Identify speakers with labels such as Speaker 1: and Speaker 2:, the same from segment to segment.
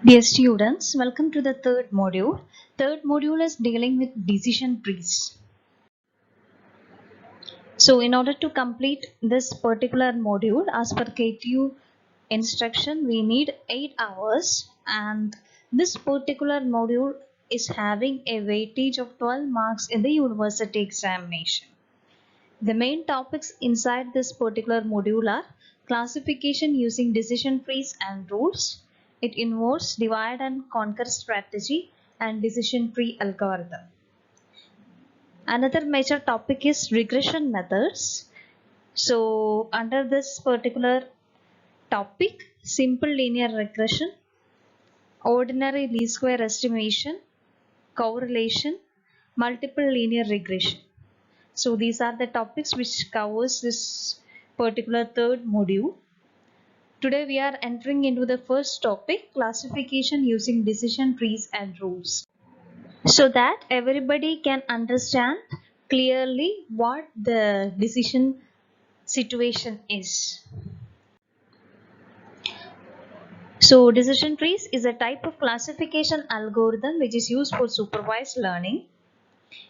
Speaker 1: Dear students, welcome to the third module. Third module is dealing with decision trees. So in order to complete this particular module, as per KTU instruction, we need 8 hours, and this particular module is having a weightage of 12 marks in the university examination. The main topics inside this particular module are classification using decision trees and rules. It involves divide and conquer strategy and decision tree algorithm. Another major topic is regression methods. So under this particular topic, simple linear regression, ordinary least square estimation, correlation, multiple linear regression. So these are the topics which covers this particular third module. Today we are entering into the first topic, classification using decision trees and rules, so that everybody can understand clearly what the decision situation is. So decision trees is a type of classification algorithm which is used for supervised learning.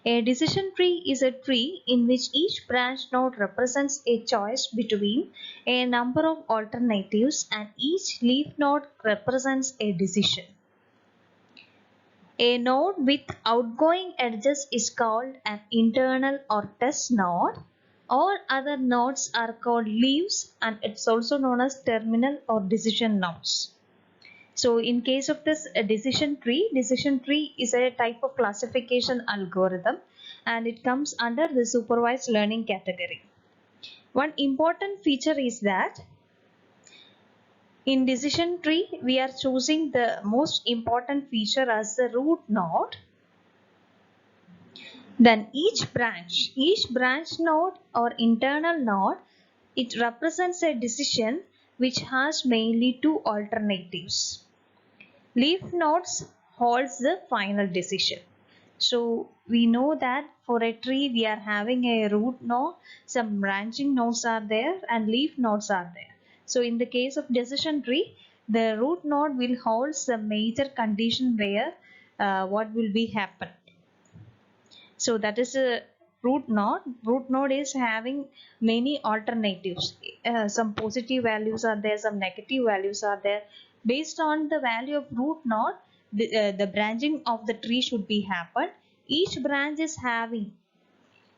Speaker 1: A decision tree is a tree in which each branch node represents a choice between a number of alternatives and each leaf node represents a decision. A node with outgoing edges is called an internal or test node. All other nodes are called leaves, and it's also known as terminal or decision nodes. So in case of this decision tree is a type of classification algorithm, and it comes under the supervised learning category. One important feature is that in decision tree we are choosing the most important feature as the root node. Then each branch node or internal node, it represents a decision which has mainly two alternatives. Leaf nodes holds the final decision. So we know that for a tree we are having a root node, some branching nodes are there and leaf nodes are there. So in the case of decision tree, the root node will hold the major condition where what will be happen. So that is a root node. Root node is having many alternatives. Some positive values are there, some negative values are there. Based on the value of root node, the branching of the tree should be happen. Each branch is having,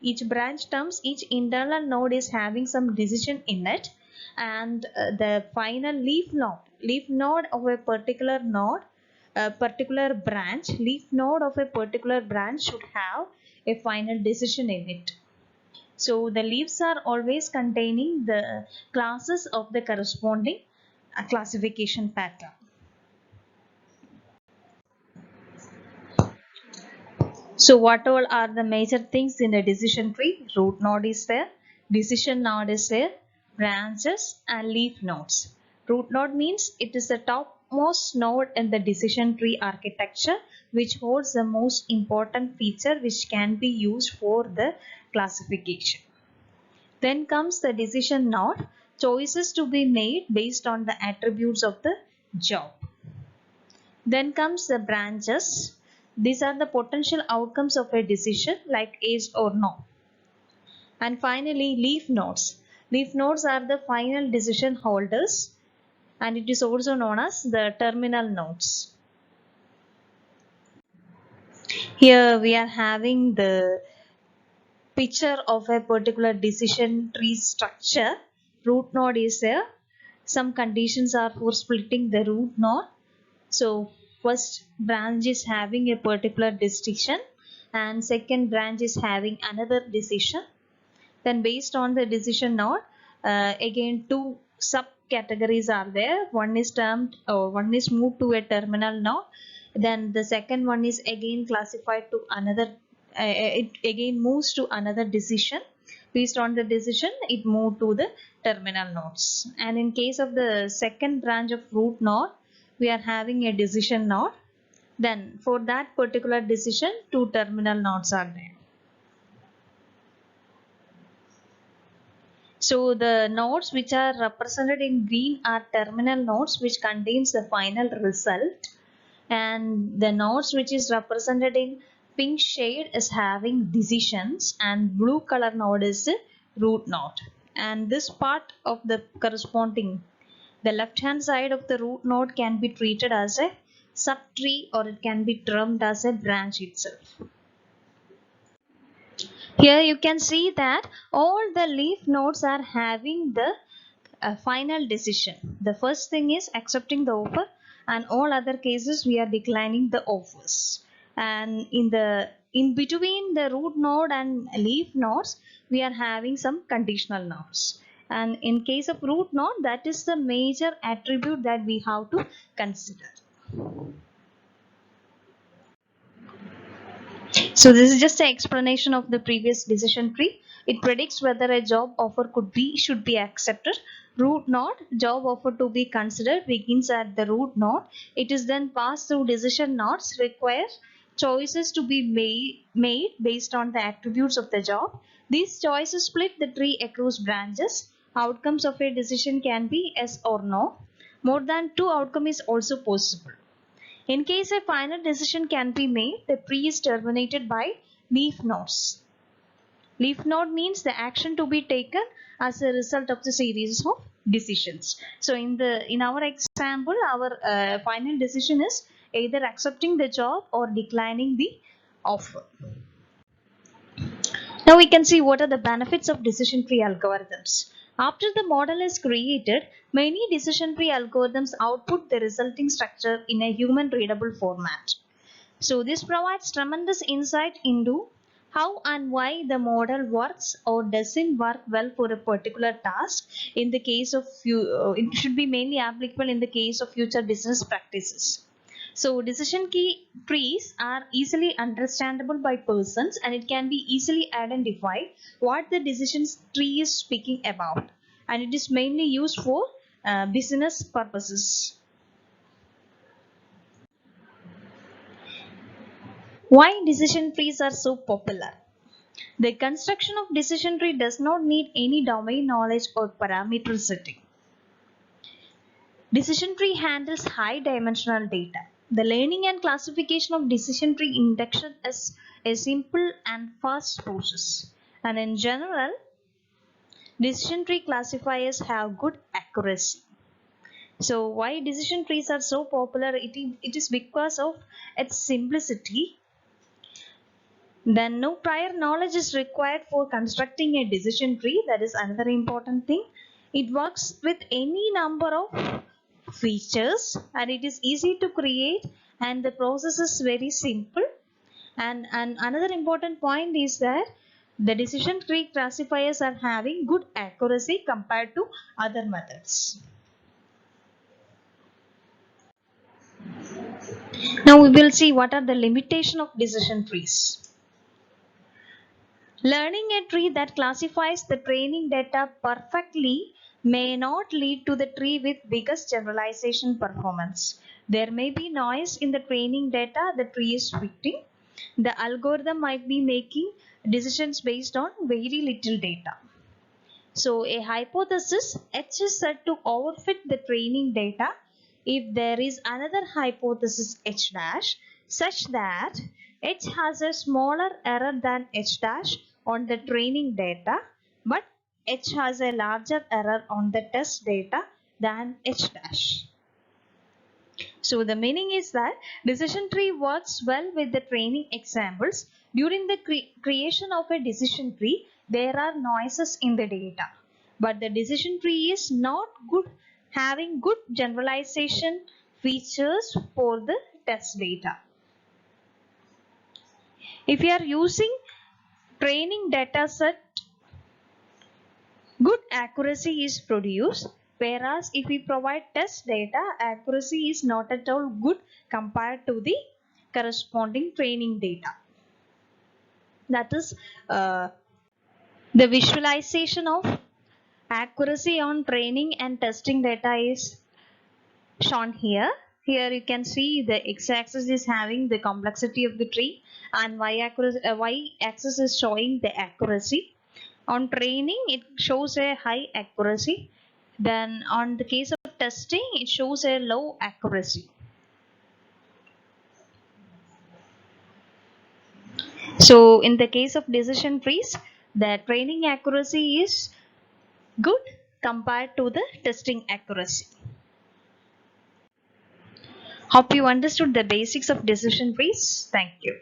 Speaker 1: each branch terms, each internal node is having some decision in it, and the final leaf node of a particular node, a particular branch, leaf node of a particular branch should have a final decision in it. So the leaves are always containing the classes of the corresponding classification pattern. So what all are the major things in a decision tree? Root node is there, decision node is there, branches and leaf nodes. Root node means it is the topmost node in the decision tree architecture, which holds the most important feature which can be used for the classification. Then comes the decision node, choices to be made based on the attributes of the job. Then comes the branches. These are the potential outcomes of a decision like yes or no. And finally, leaf nodes. Leaf nodes are the final decision holders, and it is also known as the terminal nodes. Here we are having the picture of a particular decision tree structure. Root node is there. Some conditions are for splitting the root node. So first branch is having a particular decision and second branch is having another decision. Then based on the decision node, again two subcategories are there. One is termed or one is moved to a terminal node. Then the second one is again classified to another, it again moves to another decision. Based on the decision, it moved to the terminal nodes. And in case of the second branch of root node, we are having a decision node. Then for that particular decision, two terminal nodes are there. So the nodes which are represented in green are terminal nodes which contains the final result, and the nodes which is represented in pink shade is having decisions, and blue color node is the root node. And this part of the corresponding, the left hand side of the root node can be treated as a subtree, or it can be termed as a branch itself. Here you can see that all the leaf nodes are having the final decision. The first thing is accepting the offer, and all other cases we are declining the offers. And in between the root node and leaf nodes, we are having some conditional nodes. And in case of root node, that is the major attribute that we have to consider. So this is just an explanation of the previous decision tree. It predicts whether a job offer should be accepted. Root node, job offer to be considered begins at the root node. It is then passed through decision nodes, require choices to be made based on the attributes of the job. These choices split the tree across branches. Outcomes of a decision can be yes or no. More than two outcomes is also possible. In case a final decision can be made, the tree is terminated by leaf nodes. Leaf node means the action to be taken as a result of the series of decisions. So in our example, our final decision is either accepting the job or declining the offer. Now we can see what are the benefits of decision tree algorithms. After the model is created, many decision tree algorithms output the resulting structure in a human readable format. So this provides tremendous insight into how and why the model works or doesn't work well for a particular task. In the case of it should be mainly applicable in the case of future business practices. So decision key trees are easily understandable by persons, and it can be easily identified what the decision tree is speaking about, and it is mainly used for business purposes. Why decision trees are so popular? The construction of decision tree does not need any domain knowledge or parameter setting. Decision tree handles high dimensional data. The learning and classification of decision tree induction is a simple and fast process. And in general, decision tree classifiers have good accuracy. So why decision trees are so popular? It is because of its simplicity. Then no prior knowledge is required for constructing a decision tree. That is another important thing. It works with any number of features, and it is easy to create, and the process is very simple. And another important point is that the decision tree classifiers are having good accuracy compared to other methods. Now we will see what are the limitations of decision trees. Learning a tree that classifies the training data perfectly may not lead to the tree with biggest generalization performance. There may be noise in the training data the tree is fitting. The algorithm might be making decisions based on very little data. So a hypothesis H is said to overfit the training data if there is another hypothesis H dash such that H has a smaller error than H dash on the training data, but H has a larger error on the test data than H dash. So the meaning is that decision tree works well with the training examples. During the creation of a decision tree, there are noises in the data, but the decision tree is not good, having good generalization features for the test data. If you are using training data set, good accuracy is produced. Whereas if we provide test data, accuracy is not at all good compared to the corresponding training data. That is the visualization of accuracy on training and testing data is shown here. Here you can see the x-axis is having the complexity of the tree, and y-axis is showing the accuracy. On training, it shows a high accuracy. Then on the case of testing, it shows a low accuracy. So in the case of decision trees, the training accuracy is good compared to the testing accuracy. Hope you understood the basics of decision trees. Thank you.